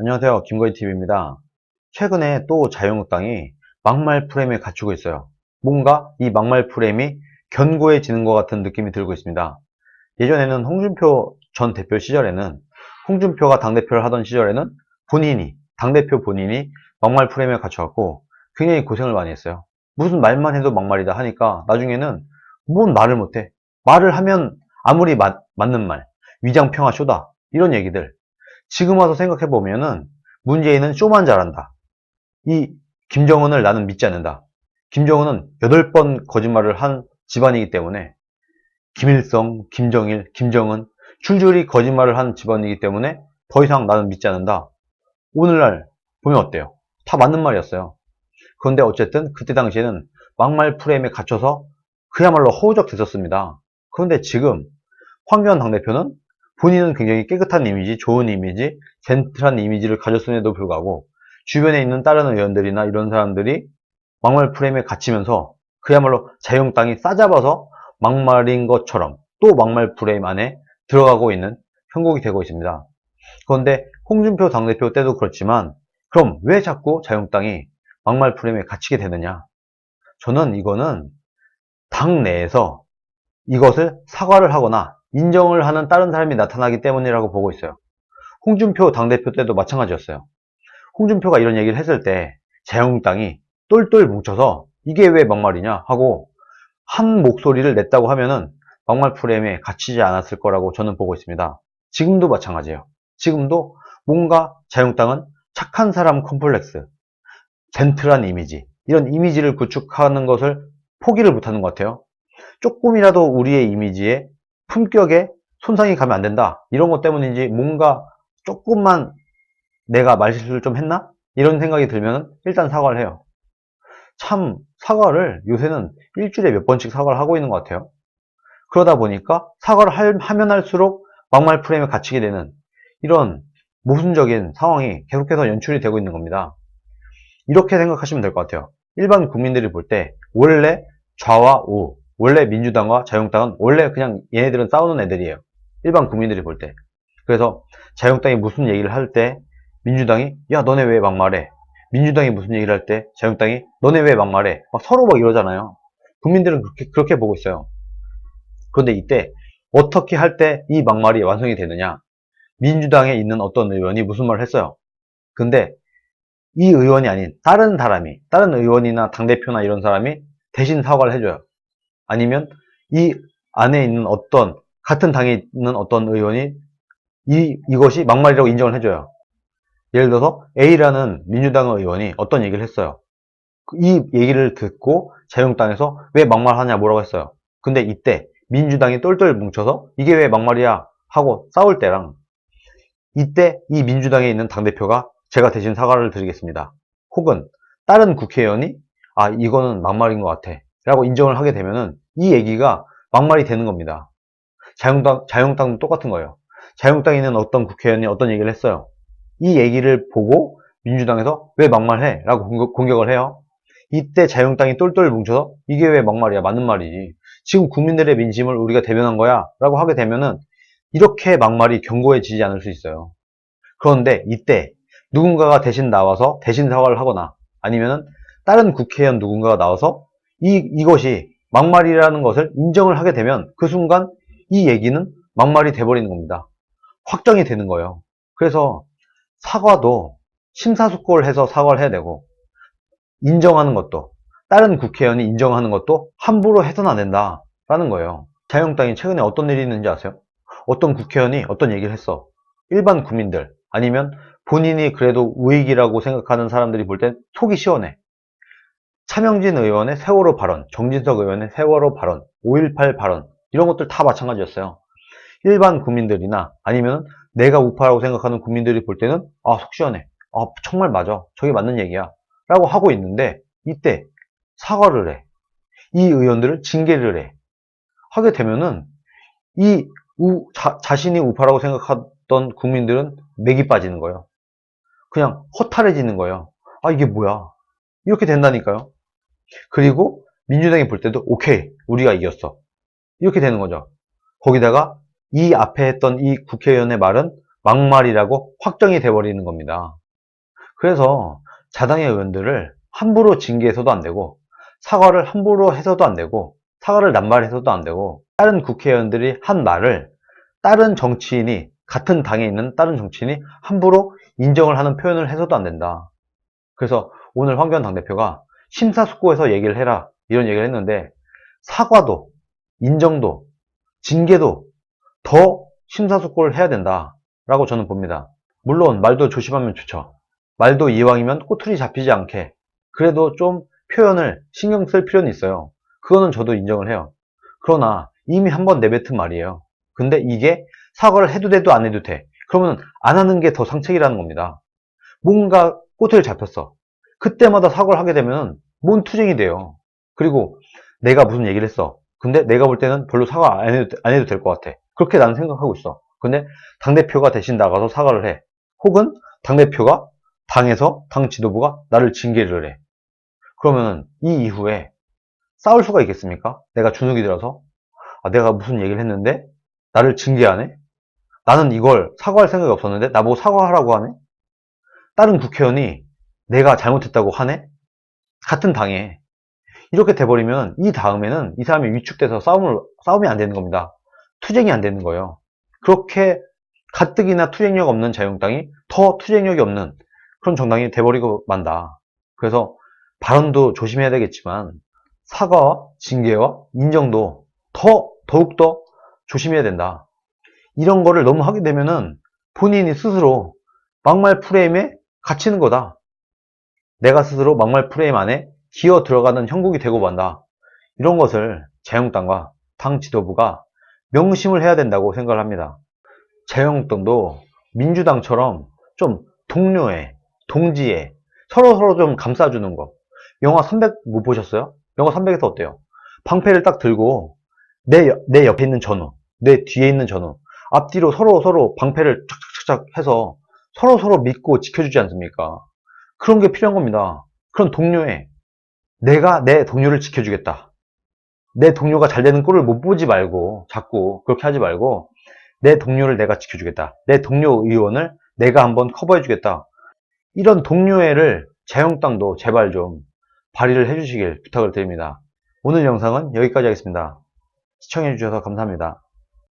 안녕하세요. 김거희TV입니다. 최근에 또 자유한국당이 막말 프레임에 갇히고 있어요. 뭔가 이 막말 프레임이 견고해지는 것 같은 느낌이 들고 있습니다. 예전에는 홍준표 전 대표 시절에는, 홍준표가 당대표를 하던 시절에는 당대표 본인이 막말 프레임에 갇혀갖고 굉장히 고생을 많이 했어요. 무슨 말만 해도 막말이다 하니까 나중에는 뭔 말을 못해. 말을 하면 아무리 맞는 말, 위장평화 쇼다, 이런 얘기들. 지금 와서 생각해보면은 문재인은 쇼만 잘한다. 이 김정은을 나는 믿지 않는다. 김정은은 8번 거짓말을 한 집안이기 때문에, 김일성, 김정일, 김정은 줄줄이 거짓말을 한 집안이기 때문에 더 이상 나는 믿지 않는다. 오늘날 보면 어때요? 다 맞는 말이었어요. 그런데 어쨌든 그때 당시에는 막말 프레임에 갇혀서 그야말로 허우적댔었습니다. 그런데 지금 황교안 당대표는 본인은 굉장히 깨끗한 이미지, 좋은 이미지, 젠틀한 이미지를 가졌음에도 불구하고 주변에 있는 다른 의원들이나 이런 사람들이 막말 프레임에 갇히면서 그야말로 자유한국당이 싸잡아서 막말인 것처럼 또 막말 프레임 안에 들어가고 있는 형국이 되고 있습니다. 그런데 홍준표 당대표 때도 그렇지만, 그럼 왜 자꾸 자유한국당이 막말 프레임에 갇히게 되느냐? 저는 이거는 당 내에서 이것을 사과를 하거나 인정을 하는 다른 사람이 나타나기 때문이라고 보고 있어요. 홍준표 당대표 때도 마찬가지였어요. 홍준표가 이런 얘기를 했을 때 자유한국당이 똘똘 뭉쳐서 이게 왜 막말이냐 하고 한 목소리를 냈다고 하면은 막말 프레임에 갇히지 않았을 거라고 저는 보고 있습니다. 지금도 마찬가지예요. 지금도 뭔가 자유한국당은 착한 사람 컴플렉스, 젠틀한 이미지, 이런 이미지를 구축하는 것을 포기를 못하는 것 같아요. 조금이라도 우리의 이미지에, 품격에 손상이 가면 안 된다, 이런 것 때문인지 뭔가 조금만 내가 말실수를 좀 했나? 이런 생각이 들면 일단 사과를 해요. 참, 사과를 요새는 일주일에 몇 번씩 사과를 하고 있는 것 같아요. 그러다 보니까 사과를 하면 할수록 막말 프레임에 갇히게 되는 이런 모순적인 상황이 계속해서 연출이 되고 있는 겁니다. 이렇게 생각하시면 될 것 같아요. 일반 국민들이 볼 때 원래 좌와 우, 원래 민주당과 자유한국당은 원래 그냥 얘네들은 싸우는 애들이에요. 일반 국민들이 볼 때. 그래서 자유한국당이 무슨 얘기를 할 때 민주당이 야 너네 왜 막말해? 민주당이 무슨 얘기를 할 때 자유한국당이 너네 왜 막말해? 막 서로 막 이러잖아요. 국민들은 그렇게 보고 있어요. 그런데 이때 어떻게 할 때 이 막말이 완성이 되느냐? 민주당에 있는 어떤 의원이 무슨 말을 했어요. 근데 이 의원이 아닌 다른 사람이, 다른 의원이나 당대표나 이런 사람이 대신 사과를 해줘요. 아니면 이 안에 있는 같은 당에 있는 어떤 의원이 이것이 막말이라고 인정을 해줘요. 예를 들어서 A라는 민주당 의원이 어떤 얘기를 했어요. 이 얘기를 듣고 자유한국당에서 왜 막말하냐 뭐라고 했어요. 근데 이때 민주당이 똘똘 뭉쳐서 이게 왜 막말이야 하고 싸울 때랑, 이때 이 민주당에 있는 당대표가 제가 대신 사과를 드리겠습니다, 혹은 다른 국회의원이 아 이거는 막말인 것 같아 라고 인정을 하게 되면은 이 얘기가 막말이 되는 겁니다. 자유한국당도 똑같은 거예요. 자유한국당에 있는 어떤 국회의원이 어떤 얘기를 했어요. 이 얘기를 보고 민주당에서 왜 막말해? 라고 공격을 해요. 이때 자유한국당이 똘똘 뭉쳐서 이게 왜 막말이야? 맞는 말이지. 지금 국민들의 민심을 우리가 대변한 거야 라고 하게 되면은 이렇게 막말이 견고해지지 않을 수 있어요. 그런데 이때 누군가가 대신 나와서 대신 사과를 하거나 아니면은 다른 국회의원 누군가가 나와서 이것이 막말이라는 것을 인정을 하게 되면 그 순간 이 얘기는 막말이 돼버리는 겁니다. 확정이 되는 거예요. 그래서 사과도 심사숙고를 해서 사과를 해야 되고, 인정하는 것도, 다른 국회의원이 인정하는 것도 함부로 해서는 안 된다라는 거예요. 자유한국당이 최근에 어떤 일이 있는지 아세요? 어떤 국회의원이 어떤 얘기를 했어. 일반 국민들, 아니면 본인이 그래도 우익이라고 생각하는 사람들이 볼 땐 속이 시원해. 차명진 의원의 세월호 발언, 정진석 의원의 세월호 발언, 5.18 발언, 이런 것들 다 마찬가지였어요. 일반 국민들이나 아니면 내가 우파라고 생각하는 국민들이 볼 때는 아, 속 시원해. 아, 정말 맞아. 저게 맞는 얘기야. 라고 하고 있는데 이때 사과를 해. 이 의원들을 징계를 해. 하게 되면은 자신이 우파라고 생각하던 국민들은 맥이 빠지는 거예요. 그냥 허탈해지는 거예요. 아, 이게 뭐야. 이렇게 된다니까요. 그리고 민주당이 볼 때도 오케이, 우리가 이겼어. 이렇게 되는 거죠. 거기다가 이 앞에 했던 이 국회의원의 말은 막말이라고 확정이 돼버리는 겁니다. 그래서 자당의 의원들을 함부로 징계해서도 안 되고, 사과를 함부로 해서도 안 되고, 사과를 남발해서도 안 되고, 다른 국회의원들이 한 말을 다른 정치인이, 같은 당에 있는 다른 정치인이 함부로 인정을 하는 표현을 해서도 안 된다. 그래서 오늘 황교안 당대표가 심사숙고해서 얘기를 해라, 이런 얘기를 했는데, 사과도 인정도 징계도 더 심사숙고를 해야 된다라고 저는 봅니다. 물론 말도 조심하면 좋죠. 말도 이왕이면 꼬투리 잡히지 않게 그래도 좀 표현을 신경 쓸 필요는 있어요. 그거는 저도 인정을 해요. 그러나 이미 한번 내뱉은 말이에요. 근데 이게 사과를 해도 돼도 안 해도 돼. 그러면 안 하는 게 더 상책이라는 겁니다. 뭔가 꼬투리를 잡혔어. 그때마다 사과를 하게 되면 뭔 투쟁이 돼요. 그리고 내가 무슨 얘기를 했어. 근데 내가 볼 때는 별로 사과 안 해도 될 것 같아. 그렇게 나는 생각하고 있어. 근데 당대표가 대신 나가서 사과를 해. 혹은 당대표가 당에서 당 지도부가 나를 징계를 해. 그러면 이 이후에 싸울 수가 있겠습니까? 내가 주눅이 들어서 내가 무슨 얘기를 했는데 나를 징계하네? 나는 이걸 사과할 생각이 없었는데 나보고 사과하라고 하네? 다른 국회의원이 내가 잘못했다고 하네? 같은 당에. 이렇게 돼버리면 이 다음에는 이 사람이 위축돼서 싸움이 안 되는 겁니다. 투쟁이 안 되는 거예요. 그렇게 가뜩이나 투쟁력 없는 자유한국당이 더 투쟁력이 없는 그런 정당이 돼버리고 만다. 그래서 발언도 조심해야 되겠지만 사과와 징계와 인정도 더욱더 조심해야 된다. 이런 거를 너무 하게 되면은 본인이 스스로 막말 프레임에 갇히는 거다. 내가 스스로 막말 프레임 안에 기어 들어가는 형국이 되고 만다. 이런 것을 자유한국당과 당 지도부가 명심을 해야 된다고 생각을 합니다. 자유한국당도 민주당처럼 좀 동료애, 동지애, 서로서로 좀 감싸주는 거. 영화 300 못 보셨어요? 영화 300에서 어때요? 방패를 딱 들고 내 옆에 있는 전우, 내 뒤에 있는 전우, 앞뒤로 서로 방패를 착착착착 해서 서로 믿고 지켜주지 않습니까? 그런 게 필요한 겁니다. 그런 동료애. 내가 내 동료를 지켜주겠다. 내 동료가 잘 되는 꼴을 못 보지 말고 자꾸 그렇게 하지 말고 내 동료를 내가 지켜주겠다. 내 동료 의원을 내가 한번 커버해주겠다. 이런 동료애를 자유한국당도 제발 좀 발휘를 해주시길 부탁을 드립니다. 오늘 영상은 여기까지 하겠습니다. 시청해주셔서 감사합니다.